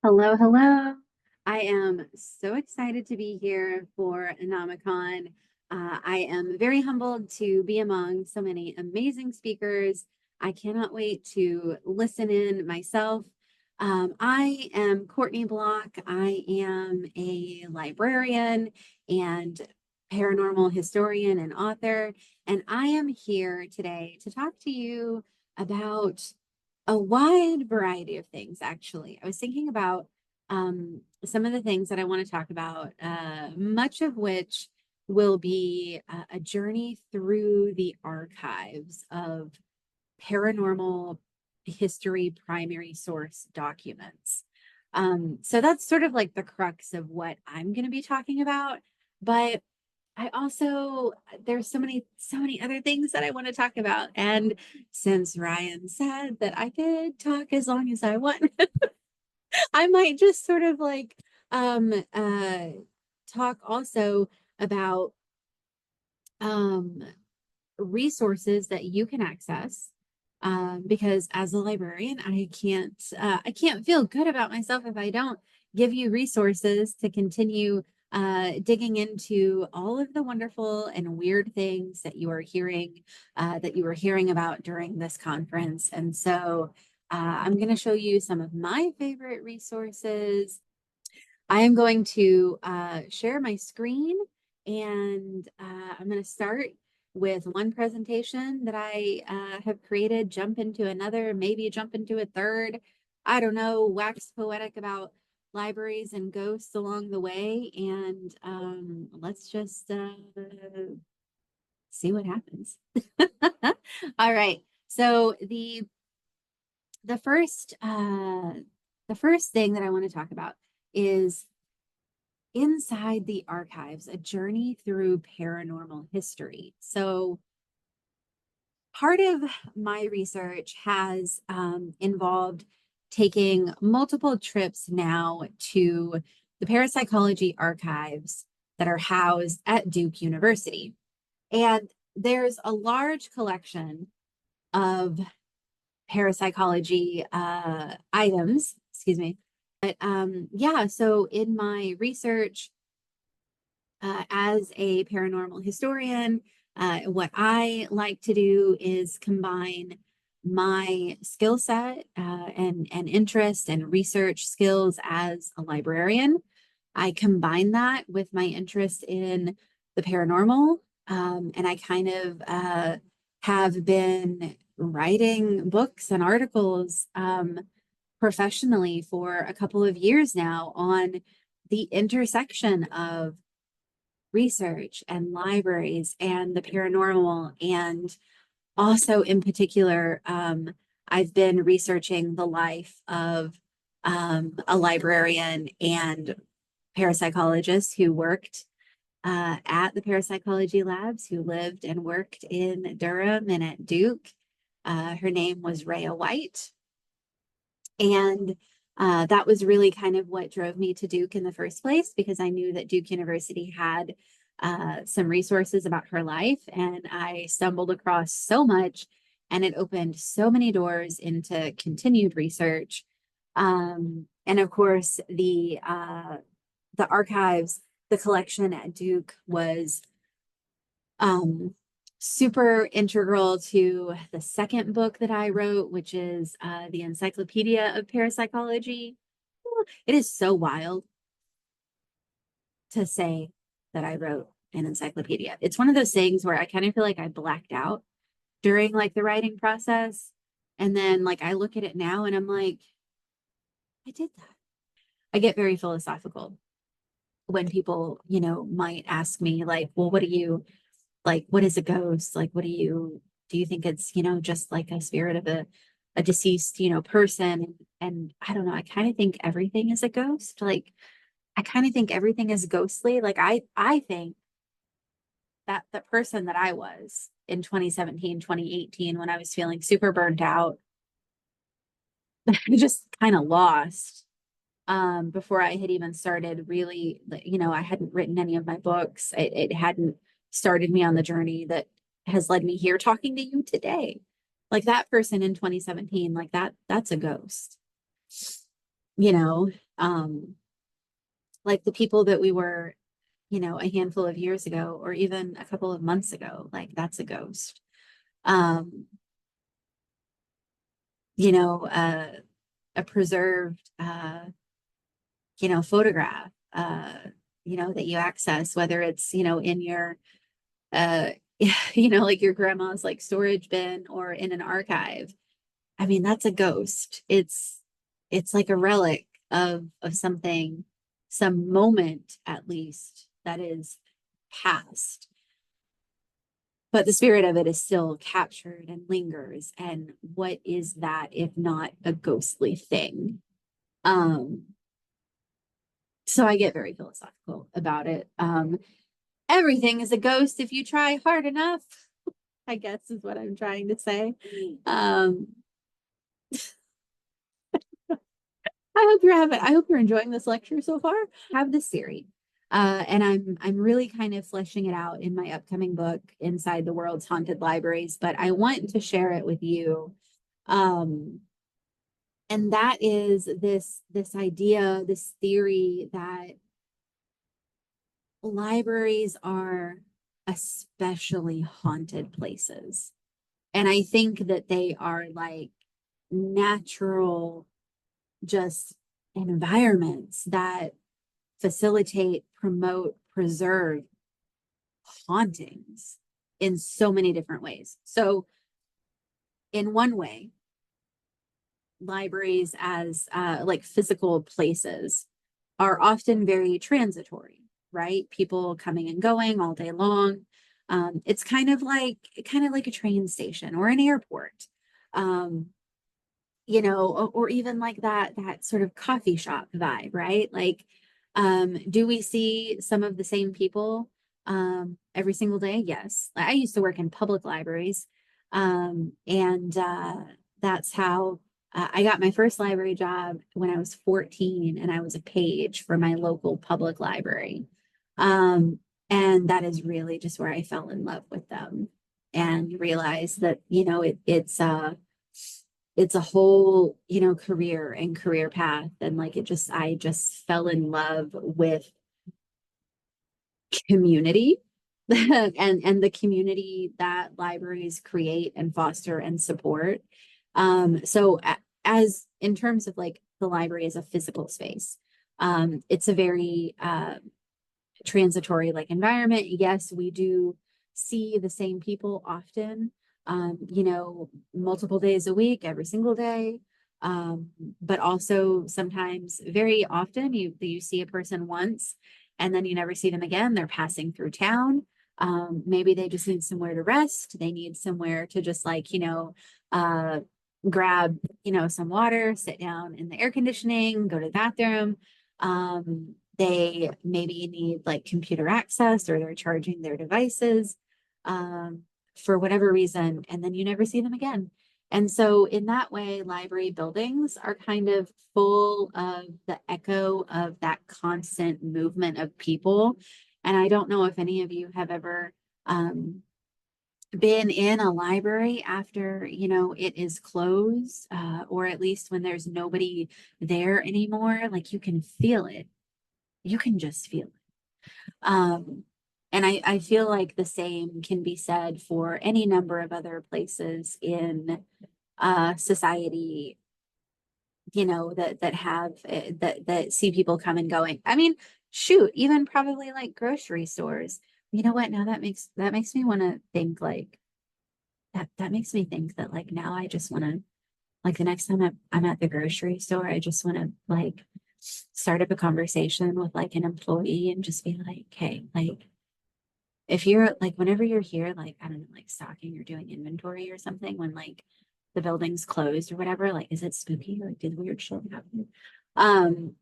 Hello, hello. I am so excited to be here for Anomicon. I am very humbled to be among so many amazing speakers. I cannot wait to listen in myself. I am Courtney Block. I am a librarian and paranormal historian and author, and I am here today to talk to you about a wide variety of things, actually. I was thinking about some of the things that I want to talk about, much of which will be a journey through the archives of paranormal history primary source documents. So that's sort of like the crux of what I'm going to be talking about. But I also, there's so many other things that I want to talk about. And since Ryan said that I could talk as long as I want, I might just sort of like talk also about um resources that you can access. Because as a librarian, I can't feel good about myself if I don't give you resources to continue digging into all of the wonderful and weird things that you were hearing about during this conference. And so I'm going to show you some of my favorite resources. I am going to share my screen, and I'm going to start with one presentation that I have created, jump into another, maybe jump into a third. I don't know, wax poetic about libraries and ghosts along the way, and let's just see what happens. All right. So the first the first thing that I want to talk about is inside the archives, a journey through paranormal history. So part of my research has involved taking multiple trips now to the parapsychology archives that are housed at Duke University. And there's a large collection of parapsychology items, excuse me. But yeah, so in my research as a paranormal historian, what I like to do is combine my skill set and interest and research skills as a librarian. I combine that with my interest in the paranormal, and I kind of have been writing books and articles professionally for a couple of years now on the intersection of research and libraries and the paranormal. And also, in particular, I've been researching the life of a librarian and parapsychologist who worked at the parapsychology labs, who lived and worked in Durham and at Duke. Her name was Rhea White. And that was really kind of what drove me to Duke in the first place, because I knew that Duke University had some resources about her life, and I stumbled across so much, and it opened so many doors into continued research. And of course, the archives, the collection at Duke was super integral to the second book that I wrote, which is the Encyclopedia of Parapsychology. It is so wild to say that I wrote an encyclopedia. It's one of those things where I kind of feel like I blacked out during like the writing process. And then like I look at it now and I'm like, I did that. I get very philosophical when people, might ask me like, well, what do you like, what is a ghost? Like, do you think it's, just like a spirit of a deceased, person? And I don't know, I kind of think everything is a ghost. Like, I kind of think everything is ghostly. Like, I think that the person that I was in 2017, 2018, when I was feeling super burnt out, just kind of lost before I had even started really, I hadn't written any of my books. It hadn't started me on the journey that has led me here talking to you today. Like that person in 2017, like that's a ghost. you know, like the people that we were, a handful of years ago, or even a couple of months ago, like that's a ghost. Um, you know, a preserved, photograph, that you access, whether it's, in your, uh, like your grandma's like storage bin or in an archive. I mean, that's a ghost. It's like a relic of something, some moment at least that is past. But the spirit of it is still captured and lingers. And what is that if not a ghostly thing? Um, so I get very philosophical about it. Everything is a ghost if you try hard enough, I guess is what I'm trying to say. Um, I hope you're enjoying this lecture so far. I have this series. And I'm really kind of fleshing it out in my upcoming book, Inside the World's Haunted Libraries, but I want to share it with you. And that is this idea, this theory that libraries are especially haunted places. And I think that they are like natural, just environments that facilitate, promote, preserve hauntings in so many different ways. So, in one way, libraries as like physical places are often very transitory, right? People coming and going all day long. It's kind of like a train station or an airport. Um, or even like that sort of coffee shop vibe, right? Like, do we see some of the same people every single day? Yes. I used to work in public libraries, and that's how I got my first library job when I was 14, and I was a page for my local public library. Um, and that is really just where I fell in love with them and realized that, it's a whole, career and career path. And like I just fell in love with community and the community that libraries create and foster and support. So as in terms of like the library as a physical space, it's a very transitory like environment. Yes, we do see the same people often, multiple days a week, every single day. But also sometimes very often you see a person once and then you never see them again. They're passing through town. Maybe they just need somewhere to rest. They need somewhere to just like, uh, grab, some water, sit down in the air conditioning, go to the bathroom. They maybe need like computer access or they're charging their devices for whatever reason, and then you never see them again. And so, in that way, library buildings are kind of full of the echo of that constant movement of people. And I don't know if any of you have ever been in a library after, it is closed, or at least when there's nobody there anymore. Like you can feel it. You can just feel it. And I feel like the same can be said for any number of other places in society, that have that see people come and going. I mean, shoot, even probably like grocery stores. You know what? Now that makes me want to think like that makes me think that like now I just want to like the next time I'm at the grocery store, I just want to like start up a conversation with like an employee and just be like, hey, like if you're like whenever you're here, like I don't know, like stocking or doing inventory or something, when like the building's closed or whatever, like is it spooky? Like did weird shit happen? Um,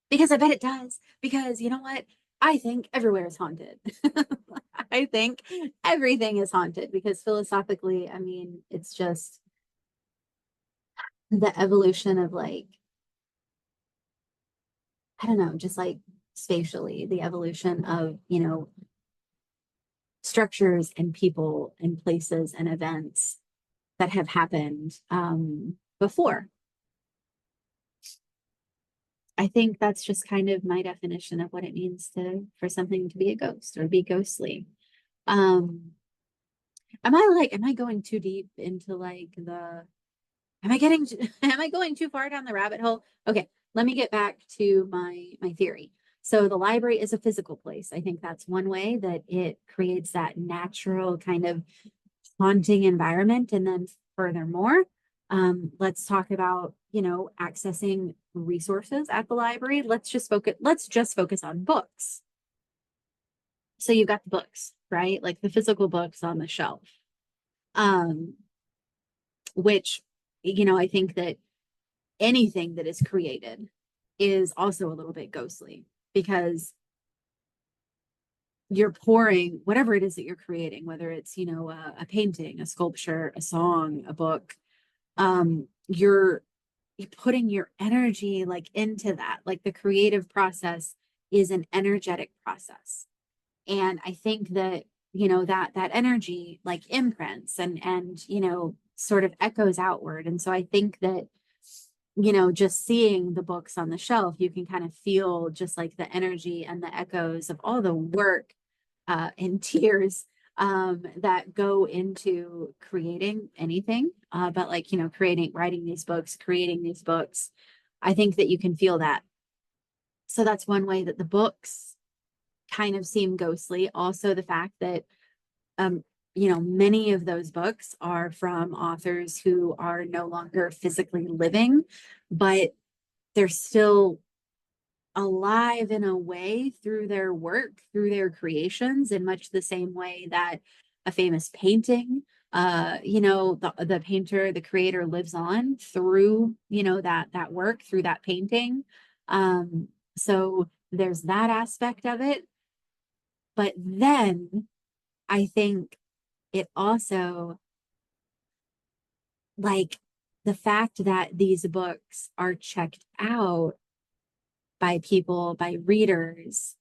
because I bet it does. Because you know what? I think everywhere is haunted. I think everything is haunted because philosophically, I mean, it's just the evolution of like, I don't know, just like spatially, the evolution of, structures and people and places and events that have happened before. I think that's just kind of my definition of what it means for something to be a ghost or be ghostly. Um, am I going too deep into like am I getting, am I going too far down the rabbit hole? Okay, let me get back to my theory. So the library is a physical place. I think that's one way that it creates that natural kind of haunting environment. And then furthermore, let's talk about, accessing resources at the library. Let's just focus on books. So you've got the books, right? Like the physical books on the shelf. Um, which, I think that anything that is created is also a little bit ghostly because you're pouring whatever it is that you're creating, whether it's, a painting, a sculpture, a song, a book, you're putting your energy like into that. Like the creative process is an energetic process. And I think that, that energy like imprints and, sort of echoes outward. And so I think that, just seeing the books on the shelf, you can kind of feel just like the energy and the echoes of all the work and tears that go into creating anything. But like, writing these books, creating these books, I think that you can feel that. So that's one way that the books kind of seem ghostly. Also, the fact that um, many of those books are from authors who are no longer physically living, but they're still alive in a way through their work, through their creations, in much the same way that a famous painting, the painter, the creator lives on through, that work, through that painting. So there's that aspect of it. But then I think it also, like, the fact that these books are checked out by people, by readers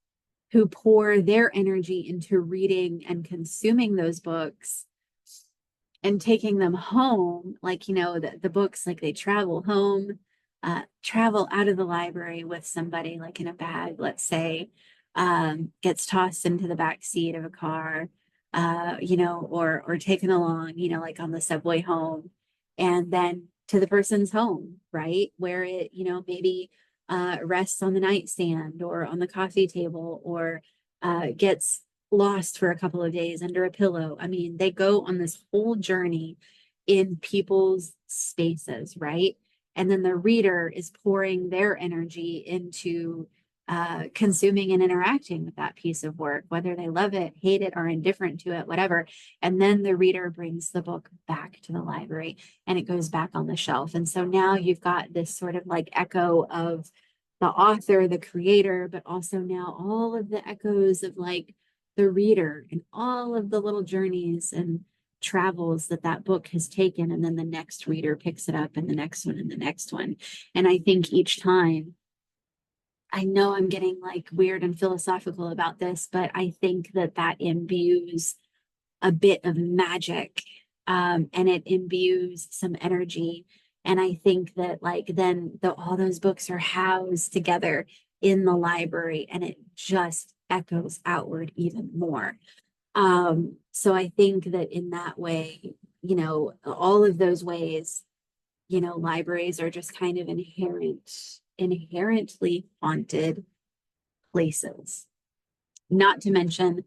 who pour their energy into reading and consuming those books and taking them home, like, the books, like they travel home, travel out of the library with somebody, like in a bag, let's say, gets tossed into the back seat of a car, or taken along, like on the subway home, and then to the person's home, right? Where it, maybe rests on the nightstand or on the coffee table or gets lost for a couple of days under a pillow. I mean, they go on this whole journey in people's spaces, right? And then the reader is pouring their energy into consuming and interacting with that piece of work, whether they love it, hate it, or indifferent to it, whatever. And then the reader brings the book back to the library and it goes back on the shelf. And so now you've got this sort of like echo of the author, the creator, but also now all of the echoes of like the reader and all of the little journeys and travels that that book has taken. And then the next reader picks it up and the next one and the next one. And I think each time, I know I'm getting like weird and philosophical about this, but I think that that imbues a bit of magic, and it imbues some energy. And I think that like then all those books are housed together in the library and it just echoes outward even more. So I think that in that way, all of those ways, libraries are just kind of inherently haunted places. Not to mention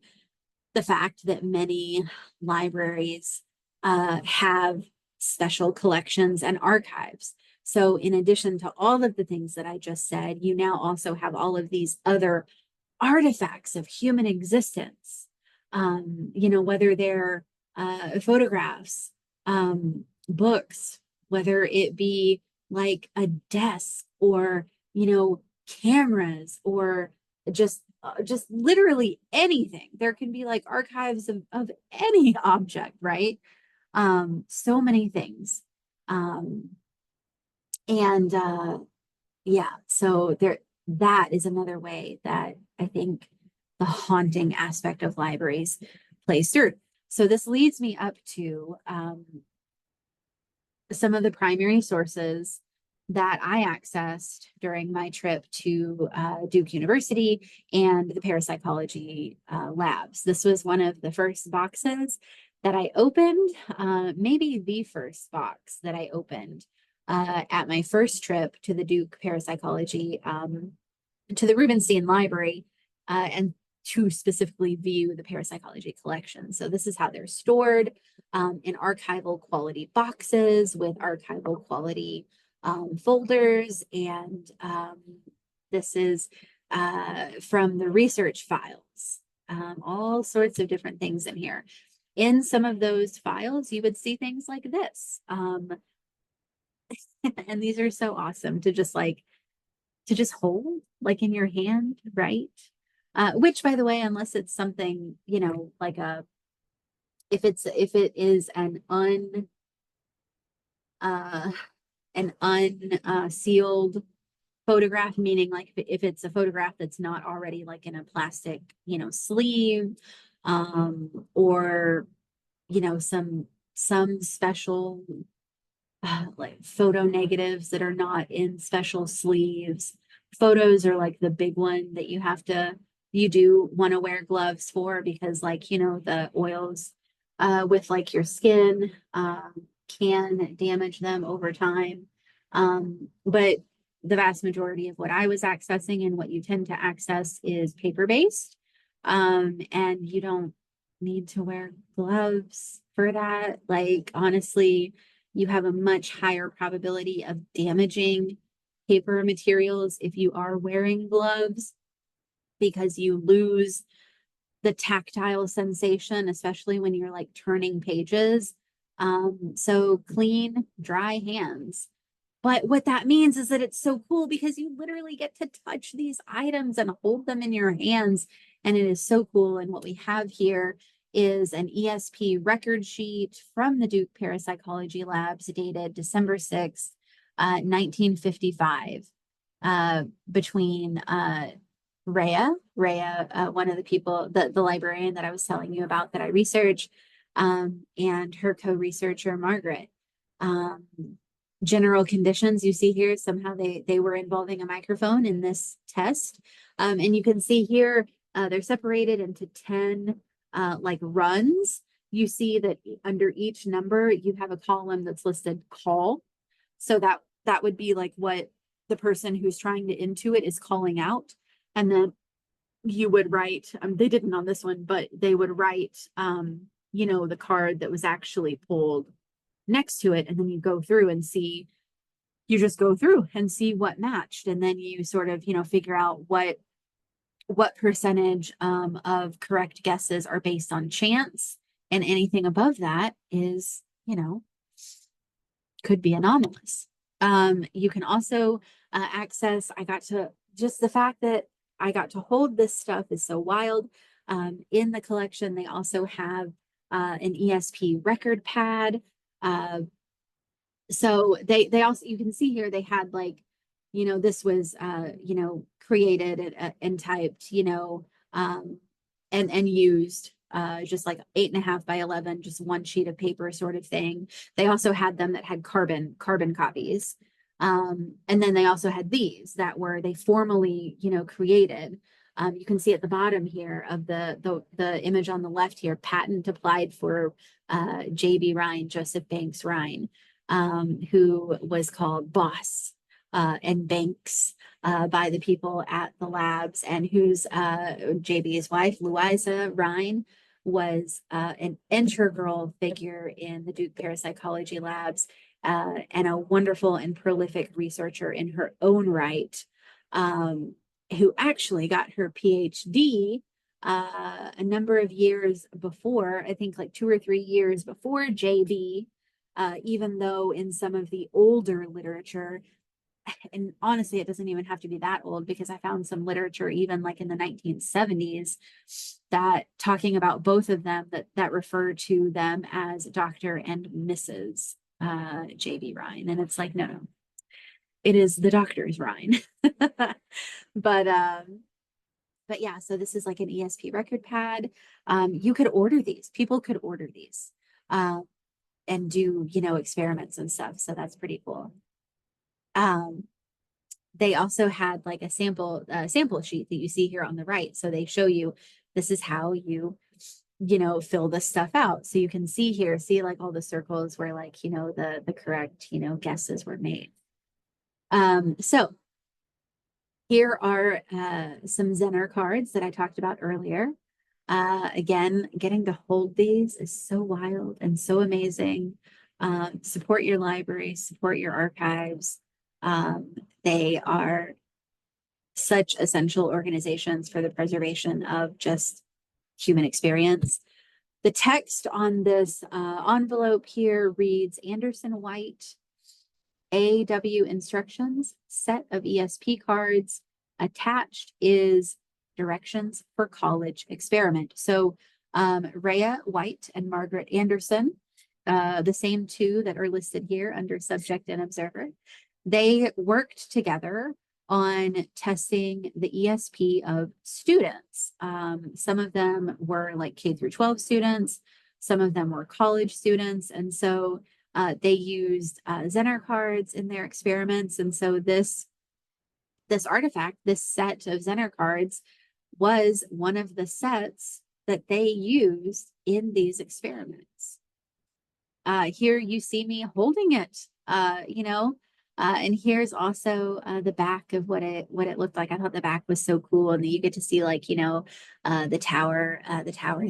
the fact that many libraries have special collections and archives. So, in addition to all of the things that I just said, you now also have all of these other artifacts of human existence, whether they're photographs, books, whether it be like a desk or, cameras or just literally anything. There can be like archives of any object, right? So many things. Um, and yeah, so that is another way that I think the haunting aspect of libraries plays through. So this leads me up to some of the primary sources that I accessed during my trip to Duke University and the parapsychology labs. This was one of the first boxes that I opened, maybe the first box that I opened at my first trip to the Duke Parapsychology, to the Rubenstein Library, and to specifically view the parapsychology collection. So this is how they're stored, in archival quality boxes with archival quality folders. And this is from the research files, all sorts of different things in here. In some of those files, you would see things like this. And these are so awesome to just hold like in your hand, right? Which, by the way, unless it's something, you know, like if it is an unsealed photograph, meaning like if it's a photograph that's not already like in a plastic, you know, sleeve, or, you know, some special like photo negatives that are not in special sleeves. Photos are like the big one that you do want to wear gloves for, because like, you know, the oils with like your skin can damage them over time. But the vast majority of what I was accessing and what you tend to access is paper-based. And you don't need to wear gloves for that. Like, honestly, you have a much higher probability of damaging paper materials if you are wearing gloves, because you lose the tactile sensation, especially when you're like turning pages. So clean, dry hands. But what that means is that it's so cool because you literally get to touch these items and hold them in your hands. And it is so cool. And what we have here is an ESP record sheet from the Duke Parapsychology Labs dated December 6th, 1955, between Rhea, one of the people, the librarian that I was telling you about that I researched, and her co-researcher, Margaret. General conditions you see here, somehow they were involving a microphone in this test. And you can see here, they're separated into 10 like runs. You see that under each number, you have a column that's listed call. So that would be like what the person who's trying to intuit is calling out. And then you would write, they didn't on this one, but they would write, you know, the card that was actually pulled next to it. And then you go through and see, you just go through and see what matched. And then you sort of, you know, figure out what percentage of correct guesses are based on chance. And anything above that is, you know, could be anomalous. You can also access, just the fact that I got to hold this stuff is so wild. In the collection, they also have an ESP record pad. So they also, you can see here, they had like, you know, this was, you know, created and typed, you know, and used, just like 8.5 by 11, just one sheet of paper sort of thing. They also had them that had carbon copies. And then they also had these that were, they formally, you know, created. You can see at the bottom here of the image on the left here, patent applied for J.B. Rhine, Joseph Banks Rhine, who was called Boss and Banks by the people at the labs, and whose JB's wife, Louisa Rhine, was an integral figure in the Duke Parapsychology Labs, and a wonderful and prolific researcher in her own right, who actually got her PhD a number of years before, I think like 2 or 3 years before JB, even though in some of the older literature, and honestly, it doesn't even have to be that old, because I found some literature even like in the 1970s that talking about both of them that refer to them as Dr. and Mrs. J.B. Rhine. And it's like, no, it is the doctor's Rhine. But yeah, so this is like an ESP record pad. You could order these. People could order these and do, you know, experiments and stuff. So that's pretty cool. They also had like a sample sheet that you see here on the right. So they show you this is how you fill this stuff out. So you can see here, see like all the circles where like, the correct, guesses were made. So here are some Zener cards that I talked about earlier. Again, getting to hold these is so wild and so amazing. Support your library, support your archives. They are such essential organizations for the preservation of just human experience. The text on this envelope here reads Anderson White AW instructions, set of ESP cards. Attached is directions for college experiment. So Rhea White and Margaret Anderson, the same two that are listed here under subject and observer, they worked together on testing the ESP of students. Some of them were like K through 12 students, some of them were college students. And so they used Zener cards in their experiments. And so this artifact, this set of Zener cards, was one of the sets that they used in these experiments. Here you see me holding it, and here's also the back of what it looked like. I thought the back was so cool, and you get to see like the tower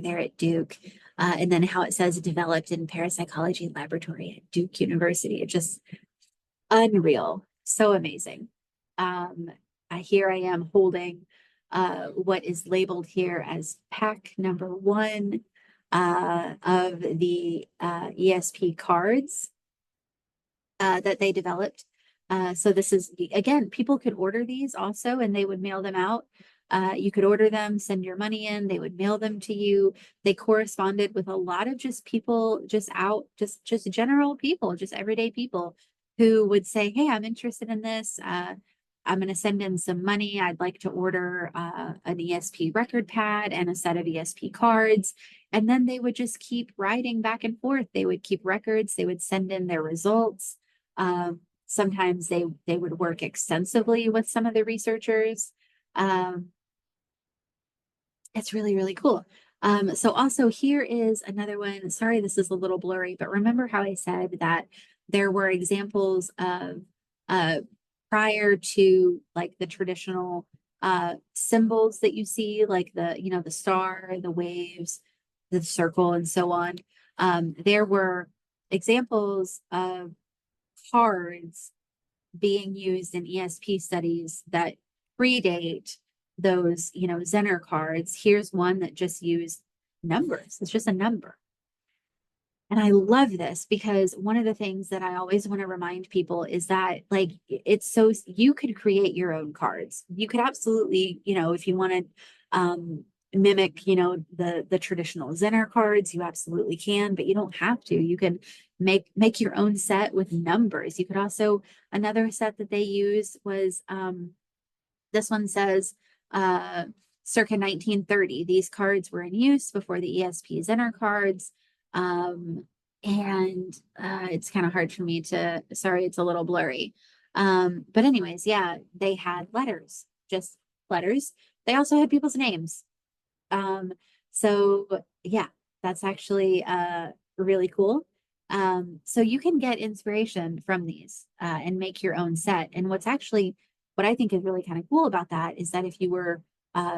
there at Duke, and then how it says developed in Parapsychology Laboratory at Duke University. It just unreal, so amazing. Here I am holding what is labeled here as pack number 1 of the ESP cards that they developed. So this is, again, people could order these also, and they would mail them out. You could order them, send your money in, they would mail them to you. They corresponded with a lot of just people, just general people, just everyday people who would say, hey, I'm interested in this. I'm going to send in some money. I'd like to order an ESP record pad and a set of ESP cards. And then they would just keep writing back and forth. They would keep records. They would send in their results. Sometimes they would work extensively with some of the researchers. It's really, really cool. So also here is another one. Sorry, this is a little blurry, but remember how I said that there were examples of prior to like the traditional symbols that you see, like the star, the waves, the circle, and so on. There were examples of cards being used in ESP studies that predate those, Zener cards. Here's one that just used numbers. It's just a number. And I love this because one of the things that I always want to remind people is that like it's so you could create your own cards. You could absolutely, if you wanted mimic, the traditional Zener cards, you absolutely can, but you don't have to. You can make your own set with numbers. You could also, another set that they used was this one says circa 1930. These cards were in use before the ESP Zener cards. And it's kind of hard for me to, sorry, it's a little blurry. But anyways, yeah, they had letters, just letters. They also had people's names. So yeah, that's actually really cool. So you can get inspiration from these and make your own set. And what I think is really kind of cool about that is that if you were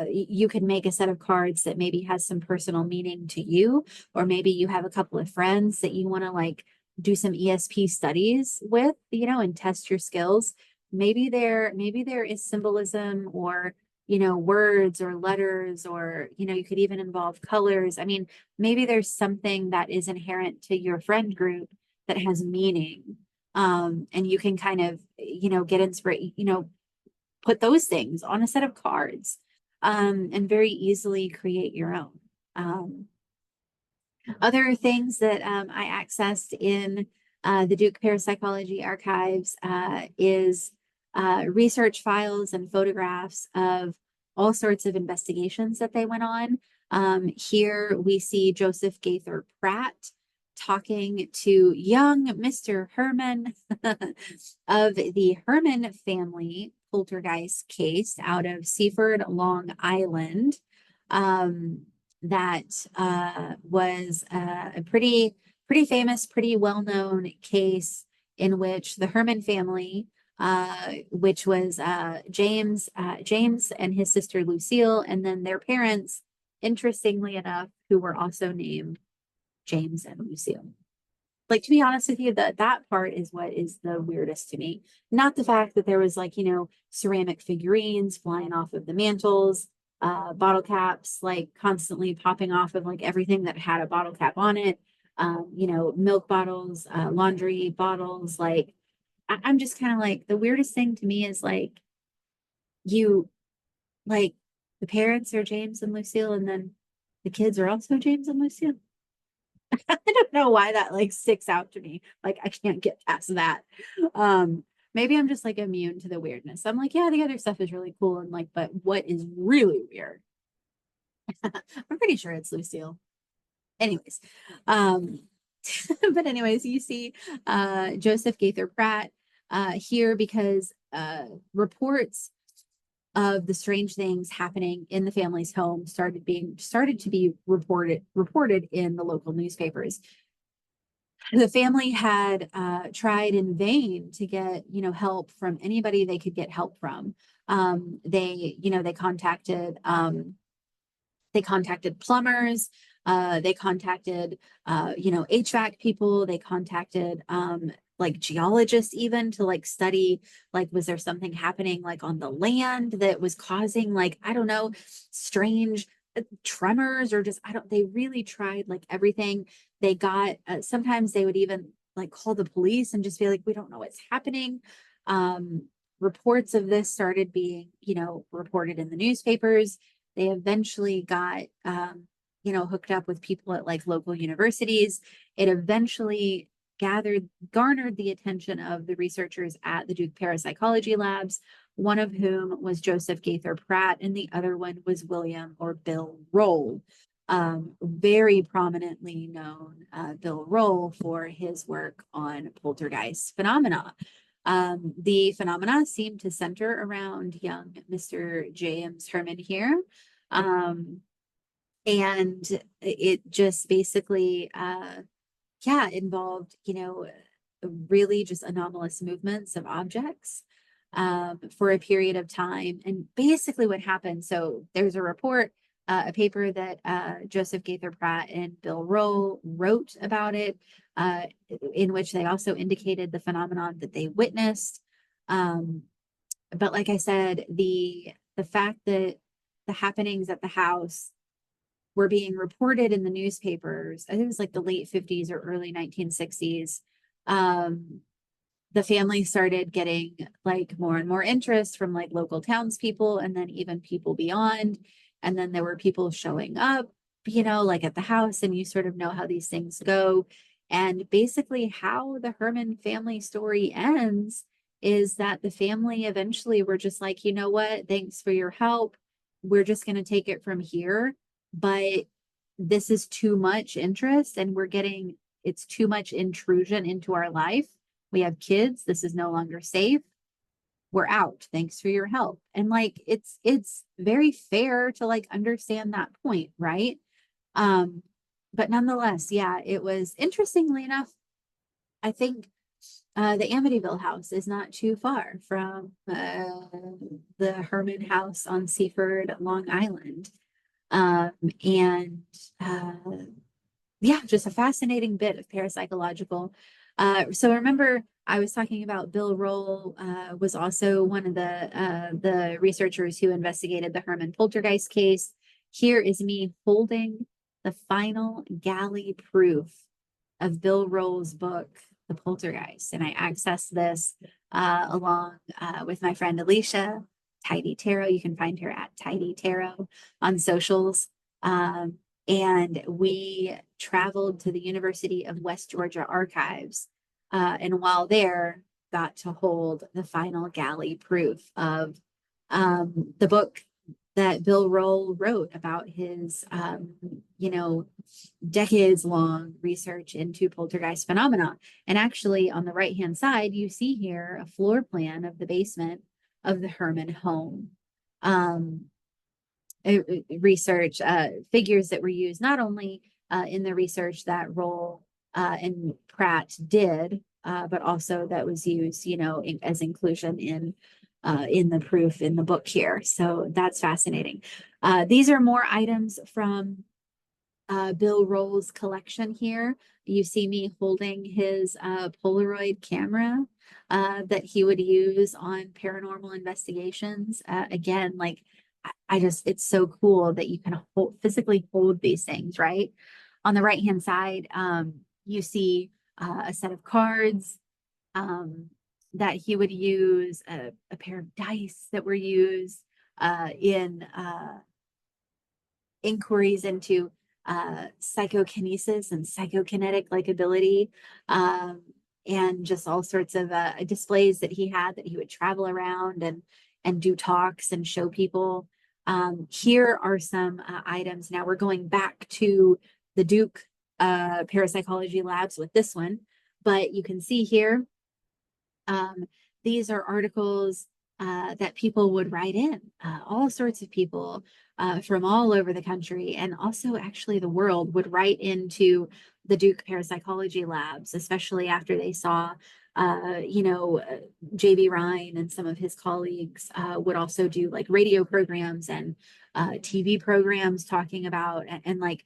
you could make a set of cards that maybe has some personal meaning to you, or maybe you have a couple of friends that you want to like do some ESP studies with, and test your skills. Maybe there is symbolism or, words or letters, or, you could even involve colors. I mean, maybe there's something that is inherent to your friend group that has meaning. And you can kind of, get inspired, put those things on a set of cards. And very easily create your own. Other things that I accessed in the Duke Parapsychology archives is research files and photographs of all sorts of investigations that they went on. Here we see Joseph Gaither Pratt talking to young Mr. Herman of the Herman family poltergeist case out of Seaford, Long Island. That was a pretty famous, pretty well-known case in which the Herman family, which was James and his sister Lucille, and then their parents, interestingly enough, who were also named James and Lucille. Like, to be honest with you, that part is what is the weirdest to me. Not the fact that there was, like, ceramic figurines flying off of the mantles, bottle caps, like, constantly popping off of, like, everything that had a bottle cap on it, milk bottles, laundry bottles. Like, I'm just kind of like, the weirdest thing to me is, like, like, the parents are James and Lucille, and then the kids are also James and Lucille. I don't know why that, like, sticks out to me. Like, I can't get past that. Maybe I'm just, like, immune to the weirdness. I'm like, yeah, the other stuff is really cool, and, like, but what is really weird? I'm pretty sure it's Lucille. Anyways, but anyways, you see Joseph Gaither Pratt here because reports of the strange things happening in the family's home started to be reported in the local newspapers. The family had tried in vain to get help from anybody they could get help from. They contacted plumbers. They contacted HVAC people. They contacted like geologists, even, to like study, like, was there something happening like on the land that was causing, like, I don't know, strange tremors, or just, they really tried like everything. They got sometimes they would even like call the police and just be like, we don't know what's happening. Reports of this started being reported in the newspapers. They eventually got hooked up with people at like local universities. It eventually garnered the attention of the researchers at the Duke Parapsychology Labs, one of whom was Joseph Gaither Pratt, and the other one was William or Bill Roll. Very prominently known, Bill Roll, for his work on poltergeist phenomena. The phenomena seem to center around young Mr. James Herman here. And it just basically involved really just anomalous movements of objects for a period of time. And basically what happened, so there's a report, a paper that Joseph Gaither Pratt and Bill Roll wrote about it, in which they also indicated the phenomenon that they witnessed. But like I said, the fact that the happenings at the house were being reported in the newspapers, I think it was like the late 50s or early 1960s. The family started getting like more and more interest from like local townspeople, and then even people beyond. And then there were people showing up, like at the house, and you sort of know how these things go. And basically how the Herman family story ends is that the family eventually were just like, you know what, thanks for your help. We're just going to take it from here. But this is too much interest, and it's too much intrusion into our life. We have kids. This is no longer safe. We're out. Thanks for your help. And like, it's very fair to like understand that point, right? But nonetheless, yeah, it was, interestingly enough, I think the Amityville house is not too far from the Herman house on Seaford, Long Island. And just a fascinating bit of parapsychological. So remember, I was talking about Bill Roll, was also one of the researchers who investigated the Herman poltergeist case. Here is me holding the final galley proof of Bill Roll's book, The Poltergeist. And I accessed this along with my friend Alicia, Tidy Tarot. You can find her at Tidy Tarot on socials. And we traveled to the University of West Georgia archives. And while there, got to hold the final galley proof of the book that Bill Roll wrote about his, you know, decades long research into poltergeist phenomena. And actually, on the right hand side, you see here a floor plan of the basement of the Herman home. Um, Research figures that were used not only in the research that Roll and Pratt did, but also that was used, you know, as inclusion in the proof in the book here. So that's fascinating. These are more items from Bill Roll's collection here. You see me holding his Polaroid camera that he would use on paranormal investigations. Again, like I just, it's so cool that you can physically hold these things, right? On the right hand side, you see a set of cards that he would use, a pair of dice that were used in inquiries into psychokinesis and psychokinetic like ability, and just all sorts of displays that he had that he would travel around and do talks and show people. Here are some items. Now we're going back to the Duke Parapsychology Labs with this one, but you can see here, these are articles that people would write in, all sorts of people from all over the country and also actually the world would write into the Duke Parapsychology Labs, especially after they saw, you know, J.B. Rhine and some of his colleagues would also do like radio programs and TV programs talking about and like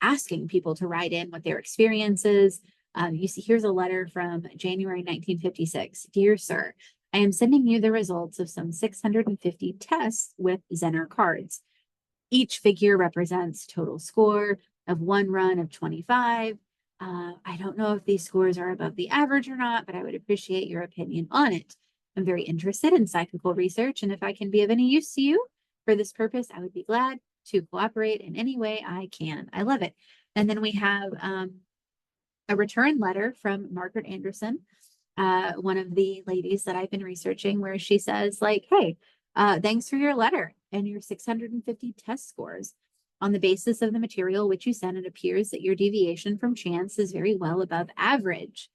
asking people to write in what their experiences. You see, here's a letter from January 1956. Dear Sir, I am sending you the results of some 650 tests with Zener cards. Each figure represents total score of one run of 25. I don't know if these scores are above the average or not, but I would appreciate your opinion on it. I'm very interested in psychical research, and if I can be of any use to you for this purpose, I would be glad to cooperate in any way I can. I love it. And then we have a return letter from Margaret Anderson, one of the ladies that I've been researching, where she says, like, hey, thanks for your letter and your 650 test scores. On the basis of the material which you sent, it appears that your deviation from chance is very well above average.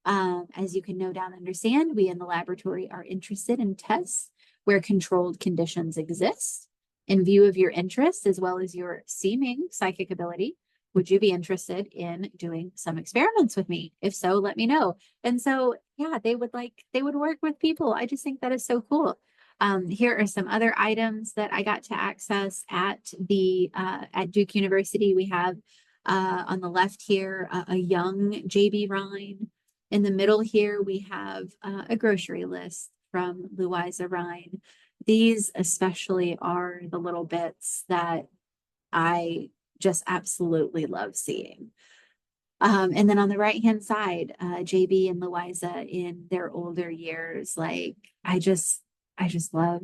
As you can no doubt understand, we in the laboratory are interested in tests where controlled conditions exist. In view of your interest, as well as your seeming psychic ability, would you be interested in doing some experiments with me? If so, let me know. And so, yeah, they would work with people. I just think that is so cool. Here are some other items that I got to access at Duke University. We have on the left here a young J.B. Rhine. In the middle here, we have a grocery list from Louisa Rhine. These especially are the little bits that I just absolutely love seeing. And then on the right hand side, JB and Louisa in their older years, like I love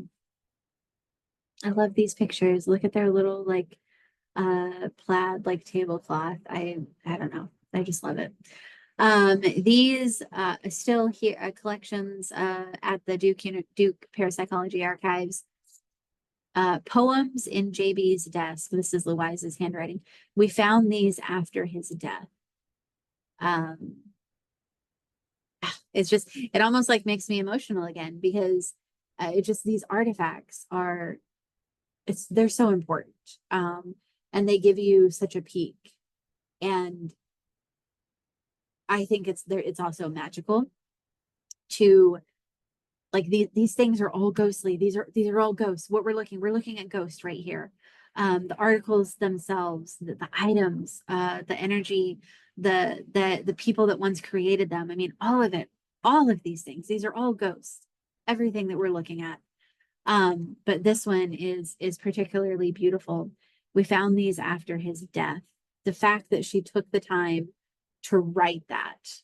these pictures. Look at their little like plaid like tablecloth. I don't know. I just love it. These still here collections at the Duke Parapsychology Archives. Poems in JB's desk. This is Louisa's handwriting. We found these after his death. It's just, it almost like makes me emotional again because it just, these artifacts are, they're so important. And they give you such a peek. And I think it's also magical to like these things are all ghostly. These are all ghosts. What we're looking at ghosts right here. The articles themselves, the items, the energy, the people that once created them. I mean, all of it, all of these things. These are all ghosts. Everything that we're looking at. But this one is particularly beautiful. We found these after his death. The fact that she took the time to write that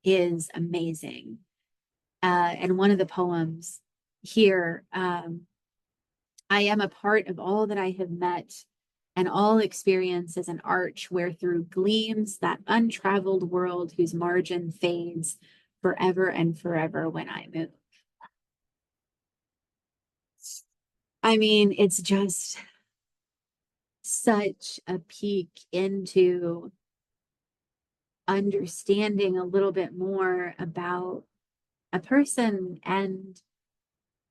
is amazing. And one of the poems here, I am a part of all that I have met, and all experience is an arch where through gleams that untraveled world whose margin fades forever and forever when I move. I mean, it's just such a peek into understanding a little bit more about a person and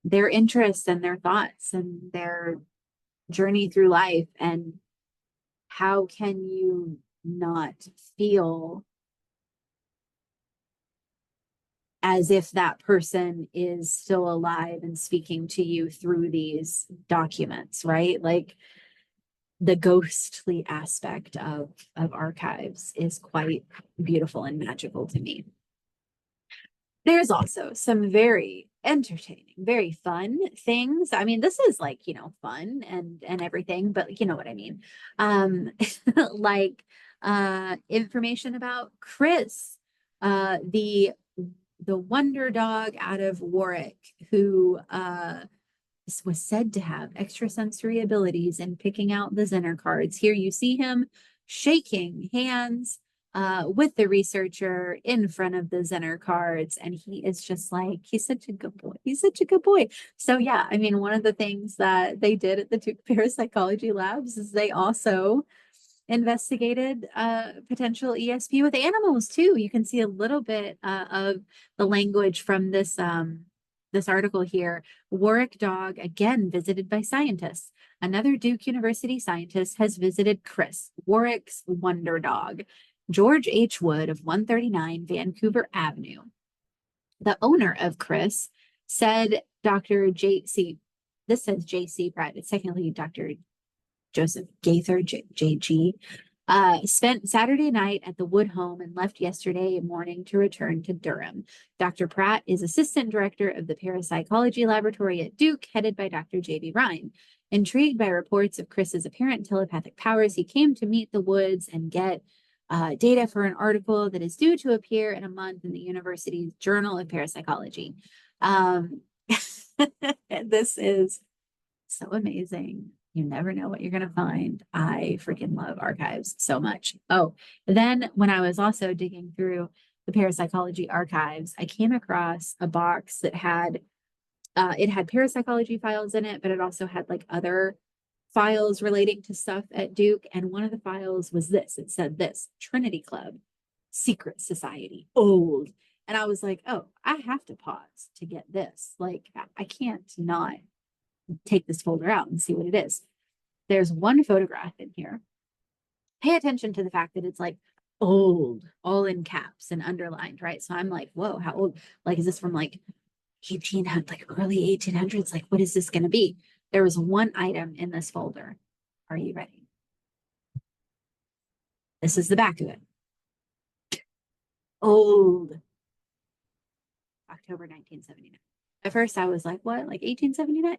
their interests and their thoughts and their journey through life. And how can you not feel as if that person is still alive and speaking to you through these documents, right? Like the ghostly aspect of archives is quite beautiful and magical to me. There's also some very entertaining, very fun things. I mean, this is like, fun and everything, but you know what I mean. Um, like information about Chris, the wonder dog out of Warwick, who was said to have extrasensory abilities in picking out the Zener cards. Here you see him shaking hands with the researcher in front of the Zener cards. And he is just like, he's such a good boy. He's such a good boy. So, yeah, I mean, one of the things that they did at the Duke Parapsychology Labs is they also investigated potential ESP with animals too. You can see a little bit of the language from this article here. Warwick dog again visited by scientists. Another Duke University scientist has visited Chris, Warwick's wonder dog. George H. Wood of 139 Vancouver Avenue, the owner of Chris, said Dr. J.C. This says J.C. Pratt. It's technically Dr. Joseph Gaither, JG, spent Saturday night at the Wood home and left yesterday morning to return to Durham. Dr. Pratt is assistant director of the Parapsychology Laboratory at Duke, headed by Dr. J.B. Ryan. Intrigued by reports of Chris's apparent telepathic powers, he came to meet the Woods and get data for an article that is due to appear in a month in the university's Journal of Parapsychology. This is so amazing. You never know what you're going to find. I freaking love archives so much. Oh, then when I was also digging through the parapsychology archives, I came across a box that had it had parapsychology files in it, but it also had like other files relating to stuff at Duke. And one of the files was this. It said this: Trinity Club, Secret Society, old. And I was like, oh, I have to pause to get this. Like, I can't not take this folder out and see what it is. There's one photograph in here. Pay attention to the fact that it's like old, all in caps and underlined, right? So I'm like, whoa, how old? Like, is this from like 1800, like early 1800s? Like, what is this going to be? There was one item in this folder. Are you ready? This is the back of it. Old. October 1979. At first I was like, what, like 1879?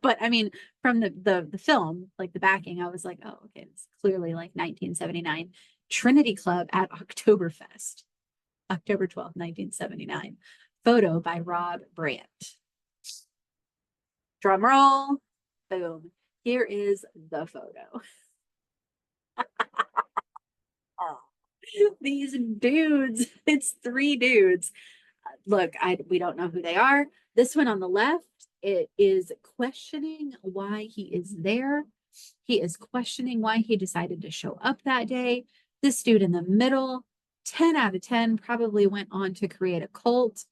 But I mean, from the film, like the backing, I was like, oh, okay, it's clearly like 1979. Trinity Club at Oktoberfest, October 12th, 1979. Photo by Rob Brandt. Drum roll. Boom. Here is the photo. Oh, these dudes, it's three dudes. Look, we don't know who they are. This one on the left, it is questioning why he is there. He is questioning why he decided to show up that day. This dude in the middle, 10 out of 10, probably went on to create a cult.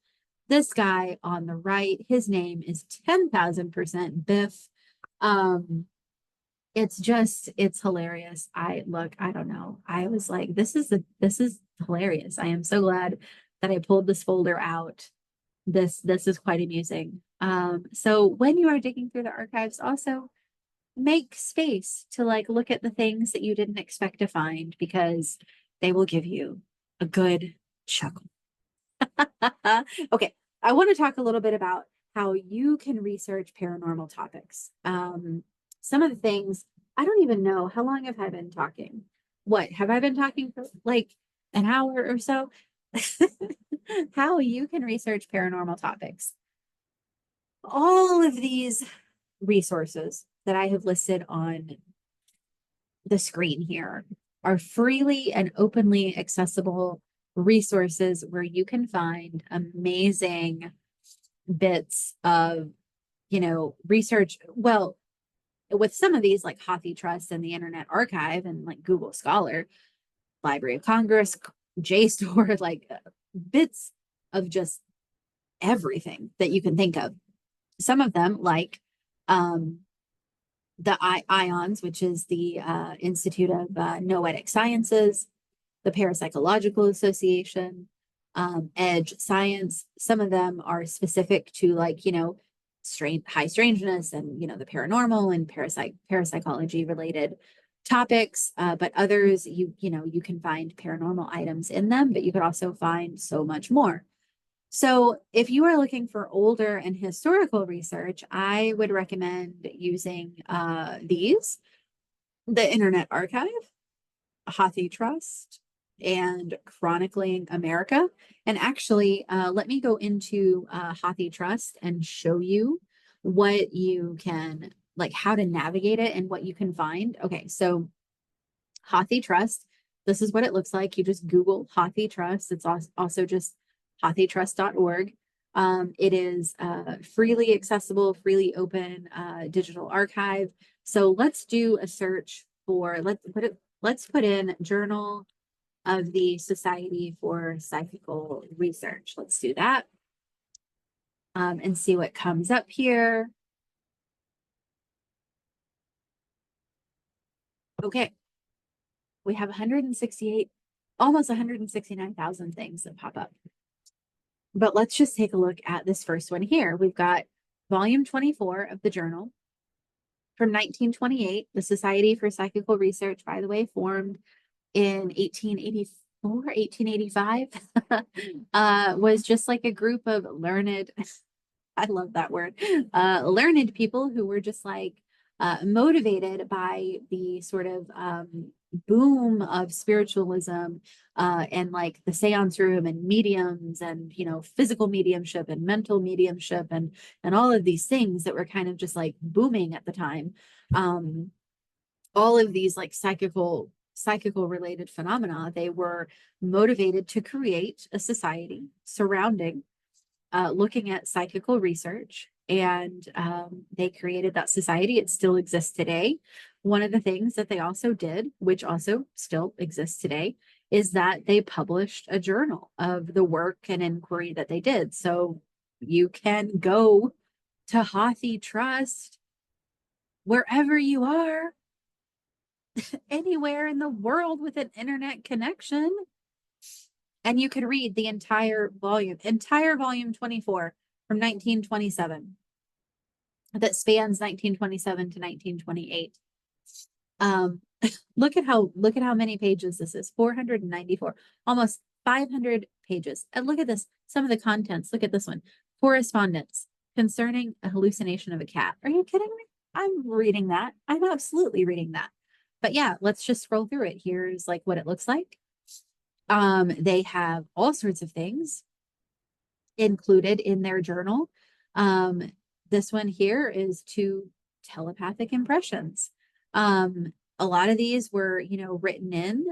This guy on the right, his name is 10,000% Biff. It's hilarious. I don't know. I was like, this is hilarious. I am so glad that I pulled this folder out. This is quite amusing. So when you are digging through the archives, also make space to like look at the things that you didn't expect to find, because they will give you a good chuckle. Okay, I want to talk a little bit about how you can research paranormal topics. Some of the things, I don't even know, how long have I been talking? What, have I been talking for like an hour or so? How you can research paranormal topics. All of these resources that I have listed on the screen here are freely and openly accessible resources where you can find amazing bits of research. Well, with some of these like HathiTrust and the Internet Archive and like Google Scholar, Library of Congress, JSTOR, like bits of just everything that you can think of. Some of them, like the IONS, which is the Institute of Noetic Sciences, the Parapsychological Association, Edge Science. Some of them are specific to like, high strangeness and, the paranormal and parapsychology related topics. But others, you can find paranormal items in them, but you could also find so much more. So if you are looking for older and historical research, I would recommend using these, the Internet Archive, HathiTrust, and Chronicling America. And actually, let me go into HathiTrust and show you what you can, like how to navigate it and what you can find. Okay, so HathiTrust, this is what it looks like. You just Google HathiTrust. It's also just hathitrust.org. It is freely accessible, freely open digital archive. So let's do a search for, let's put in Journal of the Society for Psychical Research. Let's do that and see what comes up here. Okay. We have 168, almost 169,000 things that pop up. But let's just take a look at this first one here. We've got volume 24 of the journal from 1928. The Society for Psychical Research, by the way, formed in 1884, 1885, was just like a group of learned, I love that word, learned people who were just like motivated by the sort of boom of spiritualism and like the seance room and mediums and physical mediumship and mental mediumship and all of these things that were kind of just like booming at the time. All of these like psychical related phenomena, they were motivated to create a society surrounding looking at psychical research, and they created that society. It still exists today. One of the things that they also did, which also still exists today, is that they published a journal of the work and inquiry that they did. So you can go to HathiTrust wherever you are, anywhere in the world with an internet connection, and you could read the entire volume 24 from 1927 that spans 1927 to 1928. Look at how many pages this is. 494, almost 500 pages. And look at this, some of the contents. Look at this one. Correspondence concerning a hallucination of a cat. Are you kidding me? I'm reading that. I'm absolutely reading that. But yeah, let's just scroll through it. Here's like what it looks like. They have all sorts of things included in their journal. This one here is 2 telepathic impressions. A lot of these were, written in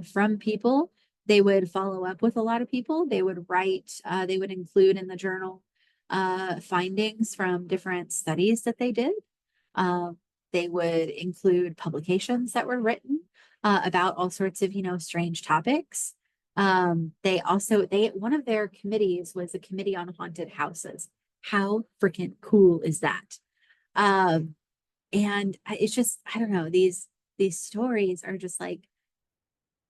from people. They would follow up with a lot of people. They would write, they would include in the journal findings from different studies that they did. They would include publications that were written about all sorts of, strange topics. They one of their committees was a committee on haunted houses. How freaking cool is that? And it's just, I don't know, these stories are just like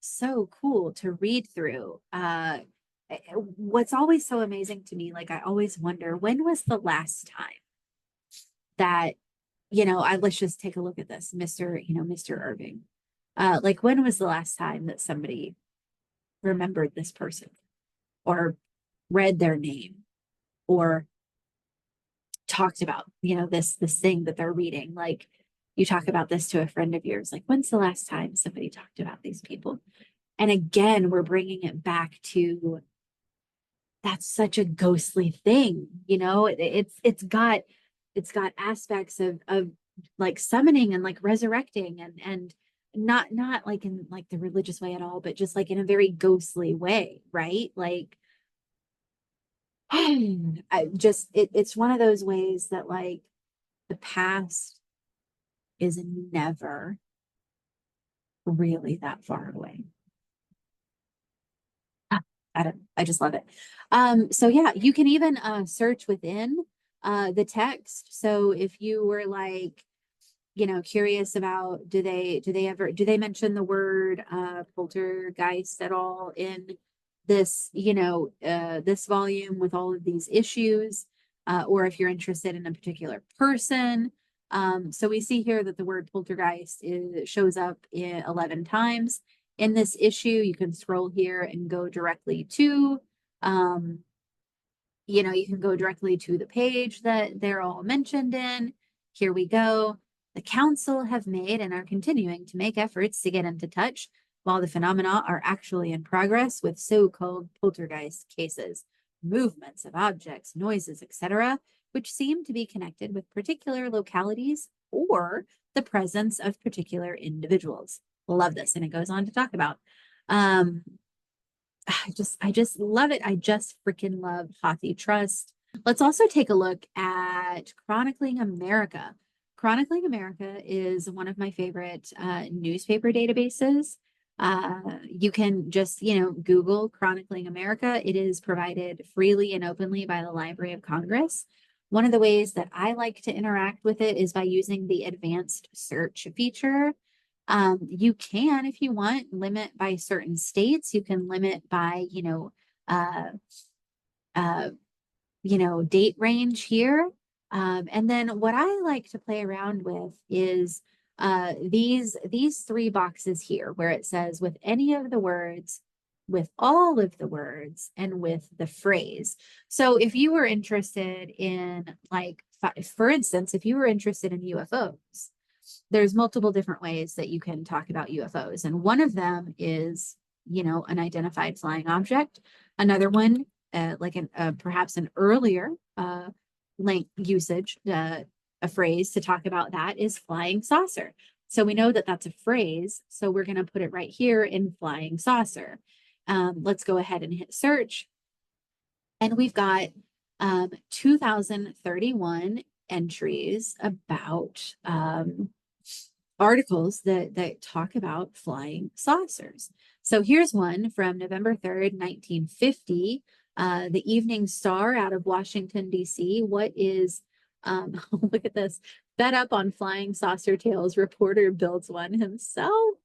so cool to read through. What's always so amazing to me, like I always wonder, when was the last time that, let's just take a look at this, Mr. Irving. Like when was the last time that somebody remembered this person or read their name or talked about, this thing that they're reading? Like you talk about this to a friend of yours, like when's the last time somebody talked about these people? And again, we're bringing it back to that's such a ghostly thing, it's got aspects of like summoning and like resurrecting and not like in like the religious way at all, but just like in a very ghostly way, right? Like it's one of those ways that like the past is never really that far away. I just love it. So yeah, you can even search within the text. So if you were like, curious about, do they mention the word poltergeist at all in this, this volume with all of these issues, or if you're interested in a particular person. So we see here that the word poltergeist shows up 11 times in this issue. You can scroll here and go directly to, you can go directly to the page that they're all mentioned in. Here we go. The council have made and are continuing to make efforts to get into touch while the phenomena are actually in progress with so-called poltergeist cases, movements of objects, noises, etc., which seem to be connected with particular localities or the presence of particular individuals. Love this. And it goes on to talk about I just love it. I just freaking love Hathi Trust. Let's also take a look at Chronicling America. Chronicling America is one of my favorite newspaper databases. You can just, Google Chronicling America. It is provided freely and openly by the Library of Congress. One of the ways that I like to interact with it is by using the advanced search feature. You can, if you want, limit by certain states. You can limit by, uh, uh, date range here. And then what I like to play around with is these three boxes here where it says with any of the words, with all of the words, and with the phrase. So if you were interested in, like, for instance, if you were interested in UFOs, there's multiple different ways that you can talk about UFOs. And one of them is, an identified flying object. Another one, like perhaps an earlier length usage, a phrase to talk about that is flying saucer. So we know that that's a phrase. So we're going to put it right here in flying saucer. Let's go ahead and hit search. And we've got 2031 entries about articles that talk about flying saucers. So here's one from November 3rd, 1950. The Evening Star out of Washington, D.C. What is, look at this, fed up on flying saucer tales, reporter builds one himself.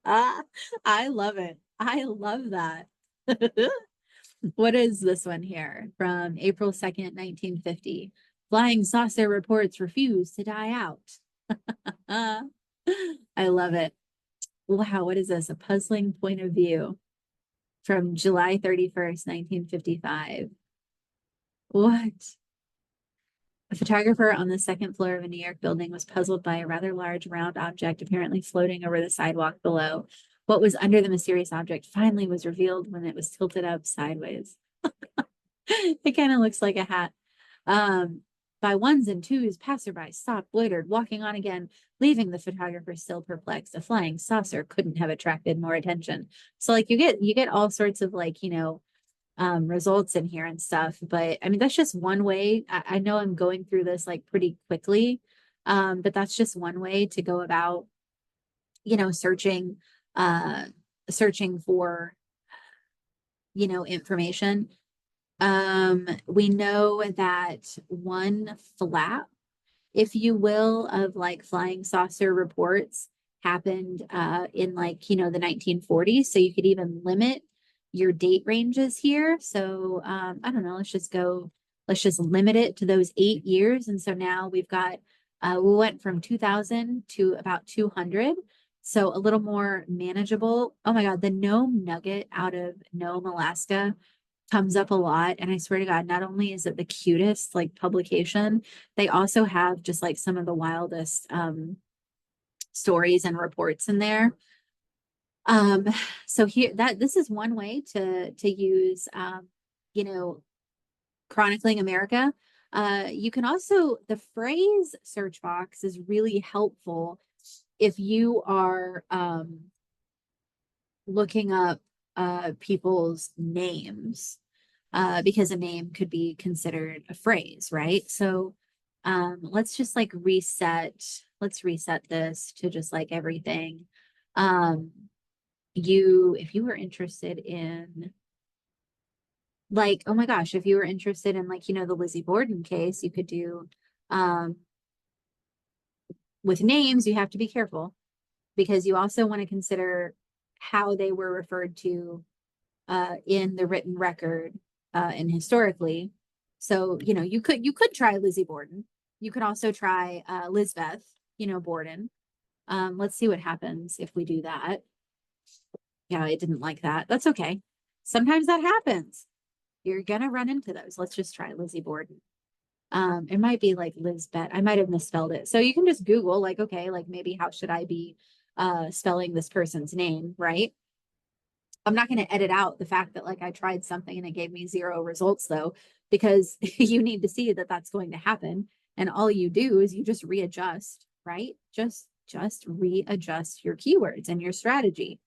I love it. I love that. What is this one here from April 2nd, 1950? Flying saucer reports refuse to die out. I love it. Wow, what is this? A puzzling point of view from July 31st, 1955. What? A photographer on the second floor of a New York building was puzzled by a rather large round object apparently floating over the sidewalk below. What was under the mysterious object finally was revealed when it was tilted up sideways. It kind of looks like a hat. By ones and twos, passersby stopped, loitered, walking on again, leaving the photographer still perplexed. A flying saucer couldn't have attracted more attention. So like you get all sorts of like, results in here and stuff. But I mean, that's just one way. I know I'm going through this like pretty quickly. But that's just one way to go about, searching for, information. We know that one flap, if you will, of like flying saucer reports happened in like, the 1940s. So you could even limit your date ranges here. So I don't know, let's just limit it to those 8 years. And so now we've got, we went from 2000 to about 200. So a little more manageable. Oh my God, the Nome Nugget out of Nome, Alaska comes up a lot. And I swear to God, not only is it the cutest like publication, they also have just like some of the wildest stories and reports in there. So here this is one way to use Chronicling America. You can also, the phrase search box is really helpful if you are looking up people's names, because a name could be considered a phrase, right? So Let's just like reset. Let's reset this to just like everything. Um, if you were interested in like, oh my gosh, if you were interested in like, the Lizzie Borden case, you could do, um, with names, you have to be careful because you also want to consider how they were referred to in the written record and historically. So, you could try Lizzie Borden. You could also try Lizbeth, Borden. Let's see what happens if we do that. Yeah, it didn't like that. That's okay. Sometimes that happens. You're gonna run into those. Let's just try Lizzie Borden. It might be like Lizbeth. I might have misspelled it. So you can just Google, like, okay, like maybe how should I be spelling this person's name, right? I'm not going to edit out the fact that like I tried something and it gave me 0 results though, because you need to see that that's going to happen. And all you do is you just readjust, right? Just readjust your keywords and your strategy.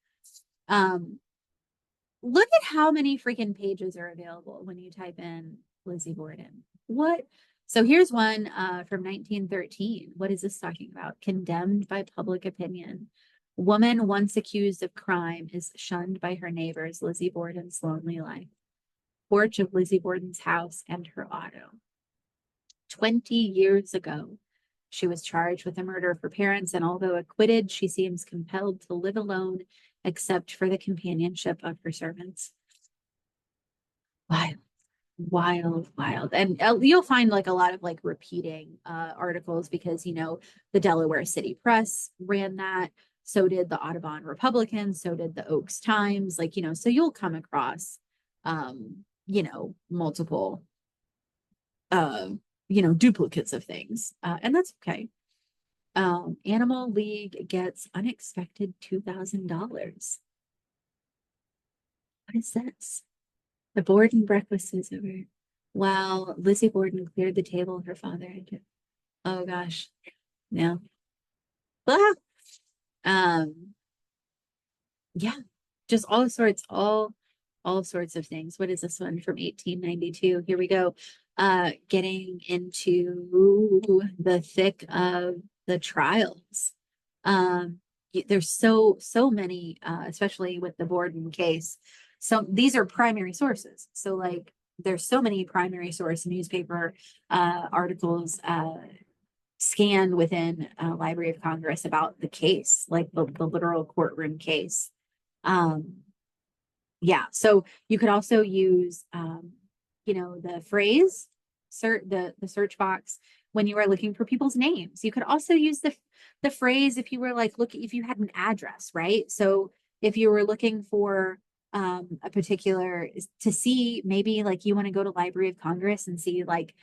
Look at how many freaking pages are available when you type in Lizzie Borden. What? So here's one from 1913. What is this talking about? Condemned by public opinion. Woman once accused of crime is shunned by her neighbors. Lizzie Borden's lonely life. Porch of Lizzie Borden's house and her auto. 20 years ago, she was charged with the murder of her parents, and although acquitted, she seems compelled to live alone except for the companionship of her servants. Wild, wild, wild. And you'll find like a lot of like repeating articles because, the Delaware City Press ran that. So did the Audubon Republican. So did the Oaks Times. Like, so you'll come across, multiple, duplicates of things. And that's okay. Animal League gets unexpected $2,000. What is this? The Borden breakfast is over. Wow, Lizzie Borden cleared the table her father had. Oh gosh. No. Ah! Um, yeah, just all sorts of things. What is this one from 1892? Here we go. Getting into the thick of the trials. There's so many, especially with the Borden case. So these are primary sources. So like there's so many primary source newspaper articles scanned within Library of Congress about the case, like the literal courtroom case. Yeah, so you could also use the phrase the search box when you are looking for people's names. You could also use the phrase if you were like if you had an address, right? So if you were looking for a particular to see, maybe like you want to go to Library of Congress and see like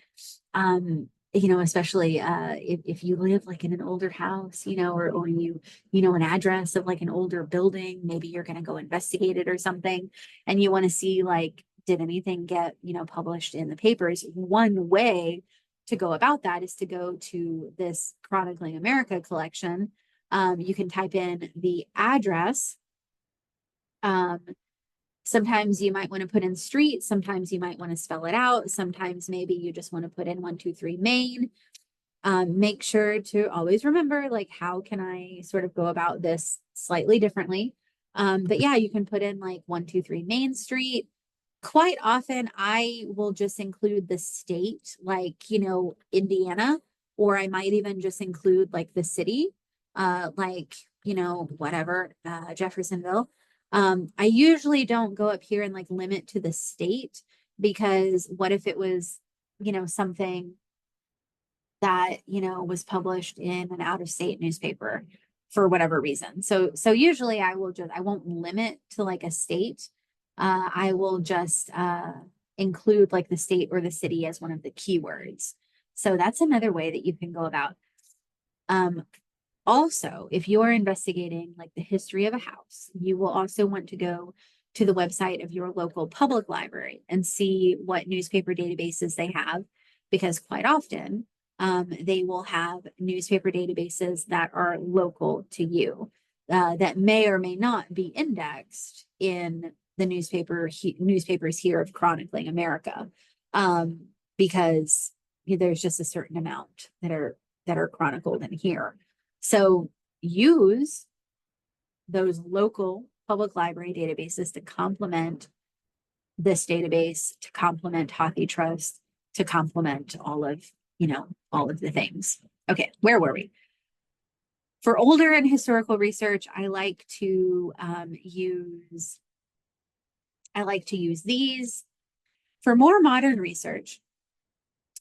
especially if you live like in an older house, or an address of like an older building, maybe you're going to go investigate it or something, and you want to see like, did anything get, published in the papers? One way to go about that is to go to this Chronicling America collection. You can type in the address. Sometimes you might want to put in street. Sometimes you might want to spell it out. Sometimes maybe you just want to put in 123 Main. Make sure to always remember, like, how can I sort of go about this slightly differently? But yeah, you can put in like 123 Main Street. Quite often I will just include the state, like, Indiana, or I might even just include like the city, like, whatever, Jeffersonville. I usually don't go up here and like limit to the state, because what if it was, something that, was published in an out of state newspaper for whatever reason. So usually I won't limit to like a state. I will just include like the state or the city as one of the keywords. So that's another way that you can go about. Also, if you are investigating like the history of a house, you will also want to go to the website of your local public library and see what newspaper databases they have, because quite often they will have newspaper databases that are local to you, that may or may not be indexed in the newspapers here of Chronicling America, because there's just a certain amount that are chronicled in here. So use those local public library databases to complement this database, to complement Hathi Trust, to complement all of, all of the things. Okay, where were we? For older and historical research, I like to use these. For more modern research,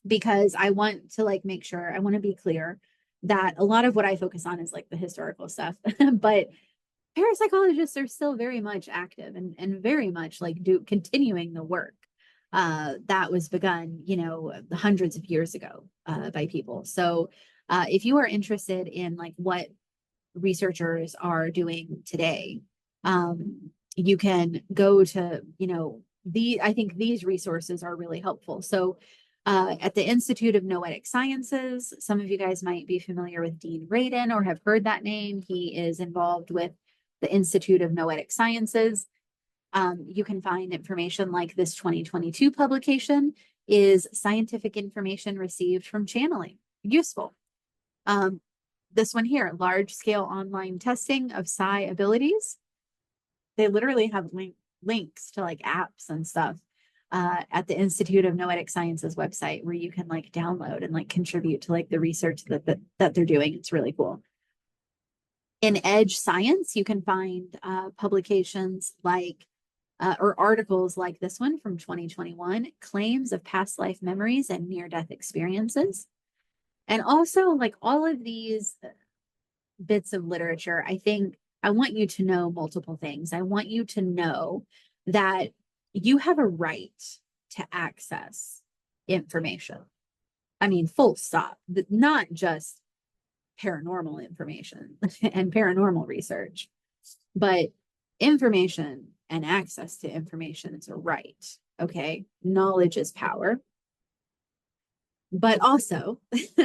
because I want to make sure, I want to be clear that a lot of what I focus on is the historical stuff, but parapsychologists are still very much active and very much continuing the work that was begun, hundreds of years ago by people. So if you are interested in what researchers are doing today, you can go to, I think these resources are really helpful. So at the Institute of Noetic Sciences, some of you guys might be familiar with Dean Radin or have heard that name. He is involved with the Institute of Noetic Sciences. You can find information like this 2022 publication is scientific information received from channeling. Useful. This one here, large scale online testing of psi abilities. They literally have links to apps and stuff at the Institute of Noetic Sciences website where you can download and contribute to the research that they're doing. It's really cool. In Edge Science, you can find publications or articles like this one from 2021, claims of past life memories and near-death experiences. And also all of these bits of literature, I think I want you to know multiple things. I want you to know that you have a right to access information. I mean, full stop, not just paranormal information and paranormal research, but information and access to information is a right. Okay. Knowledge is power. But also,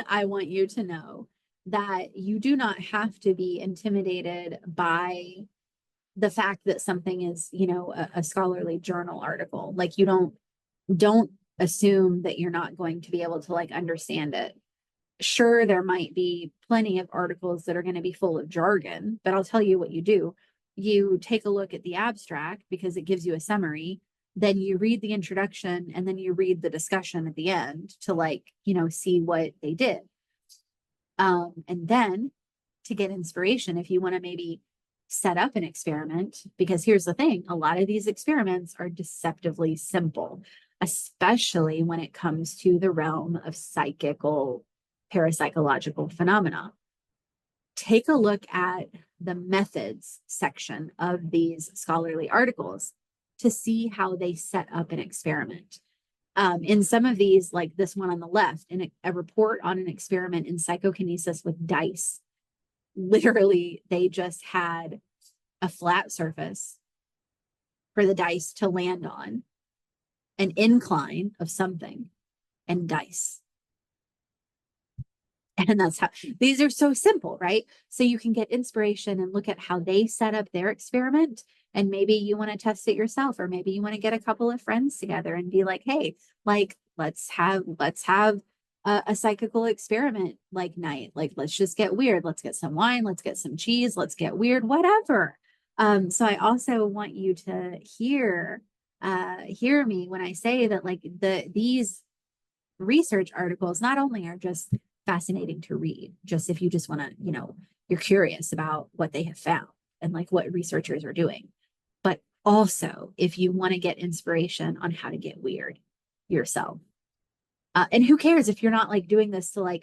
I want you to know that you do not have to be intimidated by the fact that something is, a scholarly journal article. You don't assume that you're not going to be able to understand it. Sure, there might be plenty of articles that are going to be full of jargon, but I'll tell you what you do. You take a look at the abstract because it gives you a summary. Then you read the introduction and then you read the discussion at the end to see what they did. And then to get inspiration, if you want to maybe set up an experiment, because here's the thing, a lot of these experiments are deceptively simple, especially when it comes to the realm of psychical, parapsychological phenomena. Take a look at the methods section of these scholarly articles to see how they set up an experiment. In some of these, like this one on the left, in a report on an experiment in psychokinesis with dice, literally they just had a flat surface for the dice to land on, an incline of something, and dice. And that's how these are so simple, right? So you can get inspiration and look at how they set up their experiment. And maybe you want to test it yourself, or maybe you want to get a couple of friends together and be like, hey, let's have a psychical experiment night. Let's just get weird. Let's get some wine, let's get some cheese, let's get weird, whatever. So I also want you to hear me when I say that these research articles not only are just fascinating to read, just if you just want to, you're curious about what they have found and what researchers are doing, but also if you want to get inspiration on how to get weird yourself. And who cares if you're not doing this to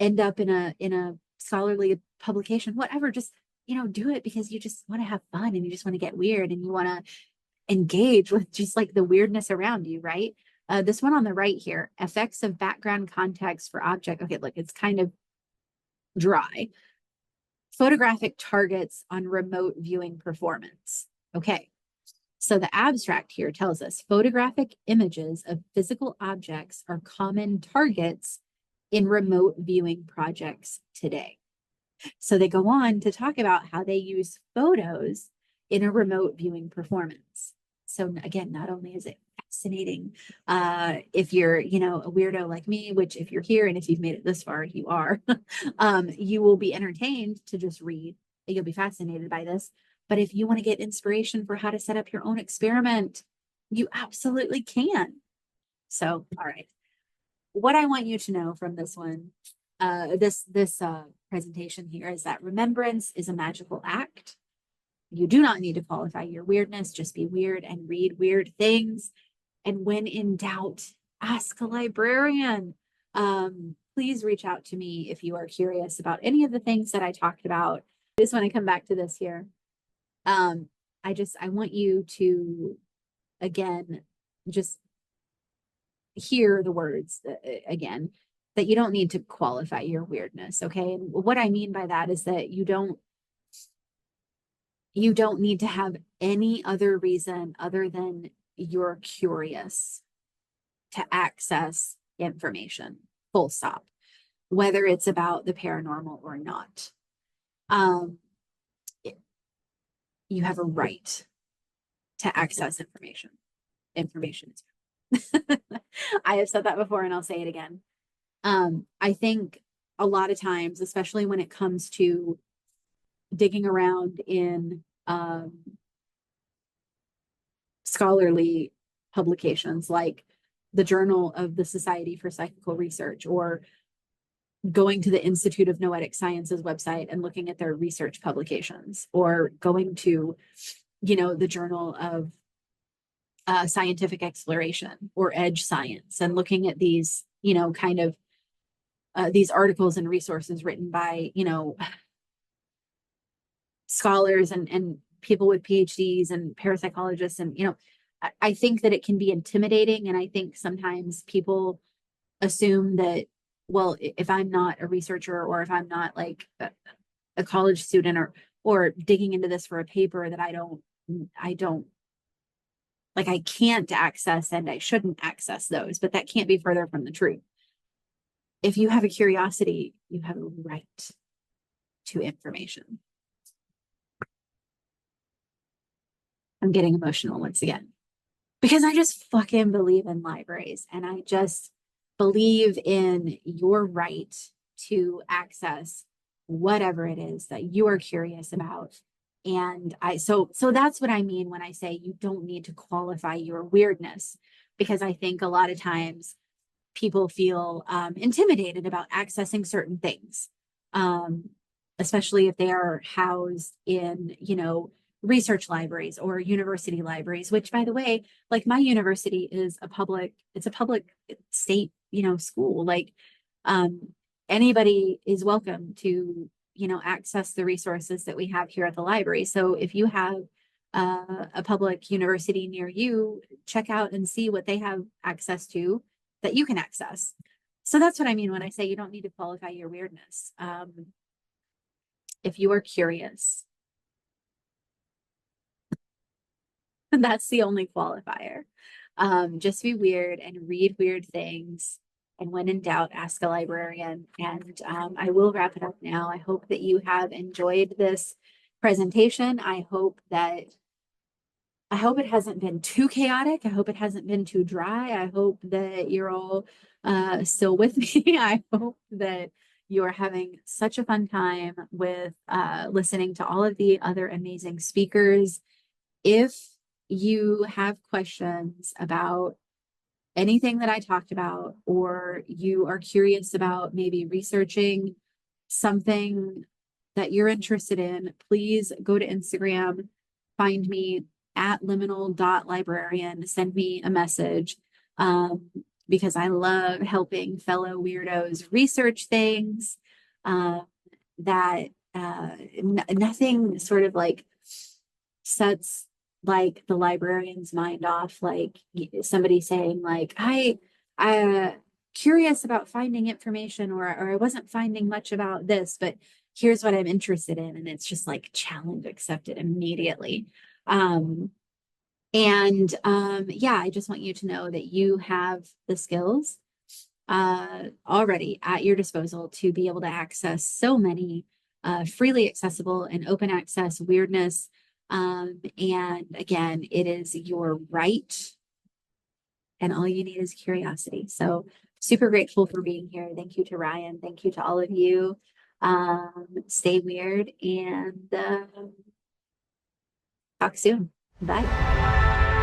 end up in a scholarly publication, whatever, just, do it because you just want to have fun and you just want to get weird and you want to engage with just the weirdness around you, right? This one on the right here, effects of background context for object. Okay, look, it's kind of dry. Photographic targets on remote viewing performance. Okay, so the abstract here tells us photographic images of physical objects are common targets in remote viewing projects today. So they go on to talk about how they use photos in a remote viewing performance. So again, not only is it fascinating. If you're, you know, a weirdo like me, which if you're here and if you've made it this far, you are, you will be entertained to just read. You'll be fascinated by this. But if you want to get inspiration for how to set up your own experiment, you absolutely can. So, all right. What I want you to know from this one, this presentation here is that remembrance is a magical act. You do not need to qualify your weirdness. Just be weird and read weird things. And when in doubt, ask a librarian. Please reach out to me if you are curious about any of the things that I talked about. I just want to come back to this here. I want you to, again, just hear the words again, that you don't need to qualify your weirdness. Okay. And what I mean by that is that you don't need to have any other reason other than you're curious to access information, full stop, whether it's about the paranormal or not. You have a right to access information. Information is I have said that before and I'll say it again. I think a lot of times, especially when it comes to digging around in scholarly publications like the Journal of the Society for Psychical Research, or going to the Institute of Noetic Sciences website and looking at their research publications, or going to, you know, the Journal of Scientific Exploration or Edge Science and looking at these, you know, kind of these articles and resources written by, you know, scholars and people with PhDs and parapsychologists. And, you know, I think that it can be intimidating. And I think sometimes people assume that, well, if I'm not a researcher, or if I'm not like a college student, or digging into this for a paper, that I don't like, I can't access and I shouldn't access those. But that can't be further from the truth. If you have a curiosity, you have a right to information. I'm getting emotional once again, because I just fucking believe in libraries, and I just believe in your right to access whatever it is that you are curious about. And so that's what I mean when I say you don't need to qualify your weirdness, because I think a lot of times people feel intimidated about accessing certain things, especially if they are housed in, you know, research libraries or university libraries, which, by the way, like my university is it's a public state, you know, school. Like anybody is welcome to, you know, access the resources that we have here at the library. So if you have a public university near you, check out and see what they have access to that you can access. So that's what I mean when I say you don't need to qualify your weirdness. If you are curious, that's the only qualifier. Just be weird and read weird things. And when in doubt, ask a librarian. And I will wrap it up now. I hope that you have enjoyed this presentation. I hope it hasn't been too chaotic. I hope it hasn't been too dry. I hope that you're all still with me. I hope that you are having such a fun time with listening to all of the other amazing speakers. If you have questions about anything that I talked about, or you are curious about maybe researching something that you're interested in, please go to Instagram, find me at liminal.librarian, send me a message, because I love helping fellow weirdos research things that nothing sort of like sets like the librarian's mind off, like somebody saying like, I curious about finding information, or I wasn't finding much about this, but here's what I'm interested in. And it's just like challenge accepted immediately. Yeah, I just want you to know that you have the skills already at your disposal to be able to access so many freely accessible and open access weirdness. And again, it is your right and all you need is curiosity. So super grateful for being here. Thank you to Ryan. Thank you to all of you. Stay weird and talk soon. Bye.